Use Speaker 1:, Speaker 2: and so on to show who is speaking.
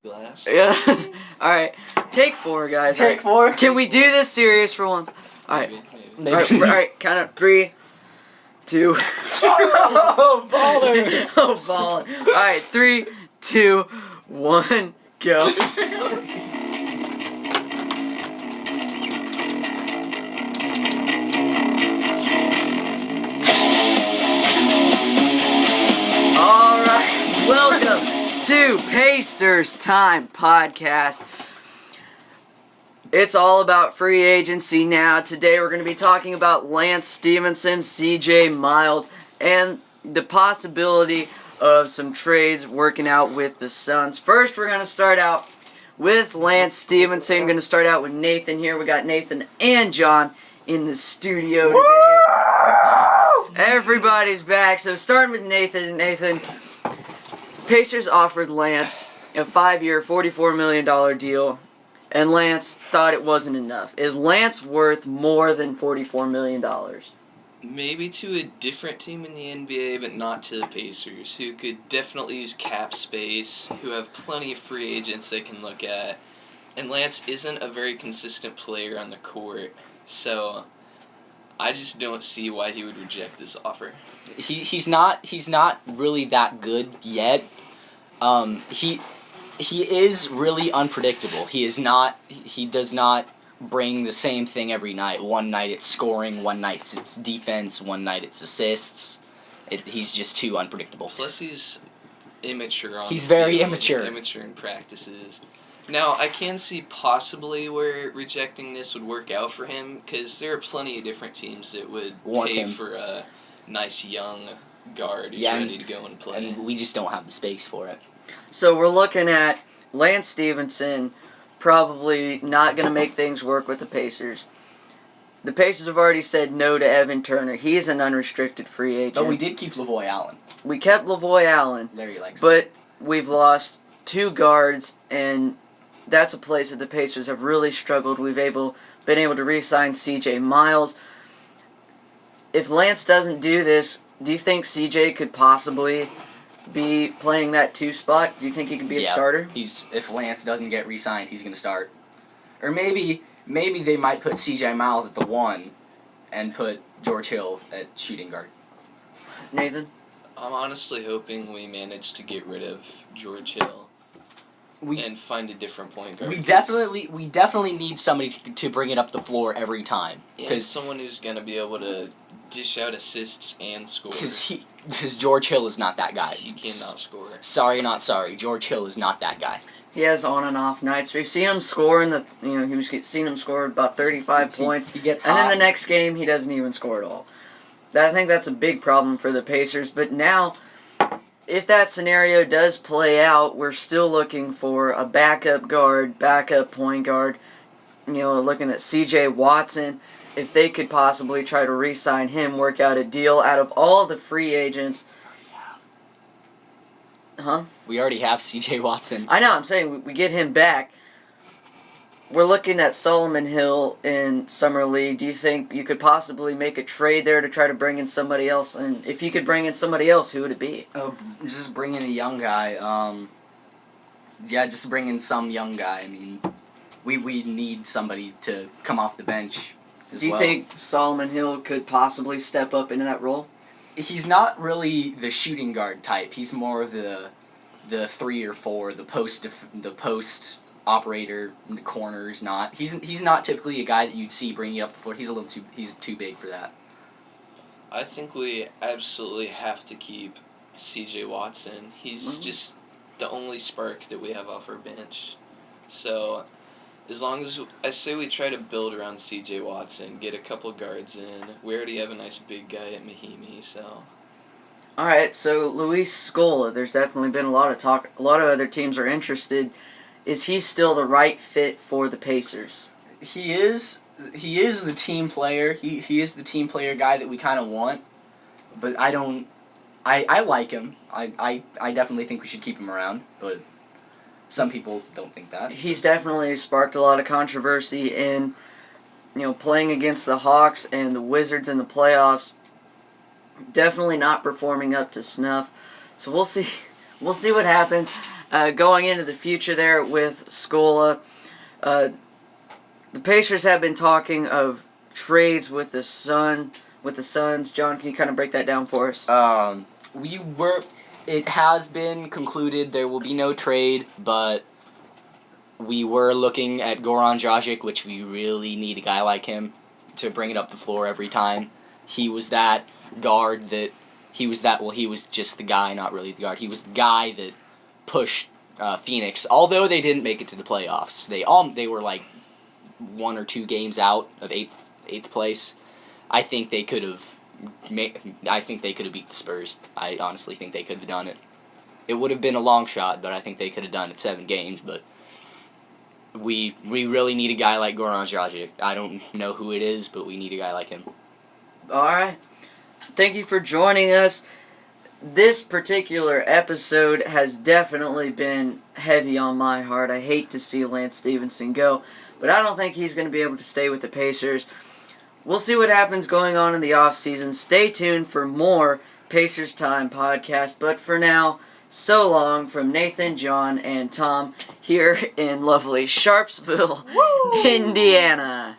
Speaker 1: Glass.
Speaker 2: Yeah. All right. Take 4, guys.
Speaker 3: Take 4.
Speaker 2: Can we do this serious for once? All right.
Speaker 1: Maybe.
Speaker 2: All right. Count up. 3, 2.
Speaker 3: Oh, baller!
Speaker 2: Oh, baller. All right. 3, 2, 1, go. All right. Welcome to Pacers Time Podcast. It's all about free agency now. Today we're going to be talking about Lance Stephenson, CJ Miles, and the possibility of some trades working out with the Suns. First, we're going to start out with Lance Stephenson. We're going to start out with Nathan here. We got Nathan and John in the studio today. Everybody's back. So starting with Nathan. Nathan, Pacers offered Lance a 5-year, $44 million deal. And Lance thought it wasn't enough. Is Lance worth more than $44 million?
Speaker 1: Maybe to a different team in the NBA, but not to the Pacers, who could definitely use cap space, who have plenty of free agents they can look at. And Lance isn't a very consistent player on the court, so I just don't see why he would reject this offer.
Speaker 3: He's not really that good yet. He is really unpredictable. He does not bring the same thing every night. One night it's scoring, one night it's defense, one night it's assists. He's just too unpredictable.
Speaker 1: Plus he's immature on
Speaker 3: He's
Speaker 1: the
Speaker 3: very
Speaker 1: field,
Speaker 3: immature.
Speaker 1: Immature in practices. Now, I can see possibly where rejecting this would work out for him, because there are plenty of different teams that would
Speaker 3: Want
Speaker 1: pay
Speaker 3: him.
Speaker 1: for a nice young guard who's
Speaker 3: Yeah,
Speaker 1: ready to go and play.
Speaker 3: And we just don't have the space for it.
Speaker 2: So we're looking at Lance Stephenson probably not going to make things work with the Pacers. The Pacers have already said no to Evan Turner. He's an unrestricted free agent.
Speaker 3: But we did keep Lavoy Allen.
Speaker 2: We kept Lavoy Allen,
Speaker 3: Larry likes
Speaker 2: but we've lost 2 guards, and that's a place that the Pacers have really struggled. We've been able to re-sign CJ Miles. If Lance doesn't do this, do you think CJ could possibly be playing that 2 spot? Do you think he could be a starter?
Speaker 3: If Lance doesn't get re-signed, he's going to start. Or maybe they might put CJ Miles at the 1 and put George Hill at shooting guard.
Speaker 2: Nathan?
Speaker 1: I'm honestly hoping we manage to get rid of George Hill and find a different point guard.
Speaker 3: We definitely need somebody to bring it up the floor every time.
Speaker 1: And someone who's going to be able to dish out assists and score.
Speaker 3: Because George Hill is not that guy.
Speaker 1: He cannot score.
Speaker 3: Sorry, not sorry. George Hill is not that guy.
Speaker 2: He has on and off nights. We've seen him score seen him score about 35 points.
Speaker 3: He gets
Speaker 2: and
Speaker 3: hot.
Speaker 2: then the next game, he doesn't even score at all. I think that's a big problem for the Pacers. But now, if that scenario does play out, we're still looking for a backup guard, backup point guard. Looking at C.J. Watson. If they could possibly try to re-sign him, work out a deal out of all the free agents. Huh?
Speaker 3: We already have C.J. Watson.
Speaker 2: I know, I'm saying we get him back. We're looking at Solomon Hill in Summer League. Do you think you could possibly make a trade there to try to bring in somebody else? And if you could bring in somebody else, who would it be?
Speaker 3: Just bring in a young guy. Just bring in some young guy. I mean, we need somebody to come off the bench as
Speaker 2: Do you
Speaker 3: well.
Speaker 2: think Solomon Hill could possibly step up into that role?
Speaker 3: He's not really the shooting guard type. He's more of the 3 or 4, the post operator in the corners. He's not typically a guy that you'd see bringing up the floor. He's too big for that.
Speaker 1: I think we absolutely have to keep C.J. Watson. He's just the only spark that we have off our bench. So, as long as I say we try to build around C.J. Watson, get a couple guards in. We already have a nice big guy at Mahimi, so.
Speaker 2: All right, so Luis Scola, there's definitely been a lot of talk. A lot of other teams are interested. Is he still the right fit for the Pacers?
Speaker 3: He is the team player. He is the team player guy that we kind of want. But I like him. I definitely think we should keep him around, but some people don't think that.
Speaker 2: He's definitely sparked a lot of controversy in, playing against the Hawks and the Wizards in the playoffs. Definitely not performing up to snuff. So we'll see we'll see what happens going into the future there with Scola. The Pacers have been talking of trades with the Suns. John, can you kind of break that down for us?
Speaker 3: It has been concluded there will be no trade, but we were looking at Goran Dragic, which we really need a guy like him to bring it up the floor every time. He was that guard that he was just the guy, not really the guard. He was the guy that pushed Phoenix, although they didn't make it to the playoffs. They were like 1 or 2 games out of eighth place. I think they could have beat the Spurs. I honestly think they could have done it. It would have been a long shot, but I think they could have done it 7 games. But we really need a guy like Goran Dragic. I don't know who it is, but we need a guy like him.
Speaker 2: All right. Thank you for joining us. This particular episode has definitely been heavy on my heart. I hate to see Lance Stephenson go, but I don't think he's going to be able to stay with the Pacers. We'll see what happens going on in the offseason. Stay tuned for more Pacers Time podcast. But for now, so long from Nathan, John, and Tom here in lovely Sharpsville, Indiana.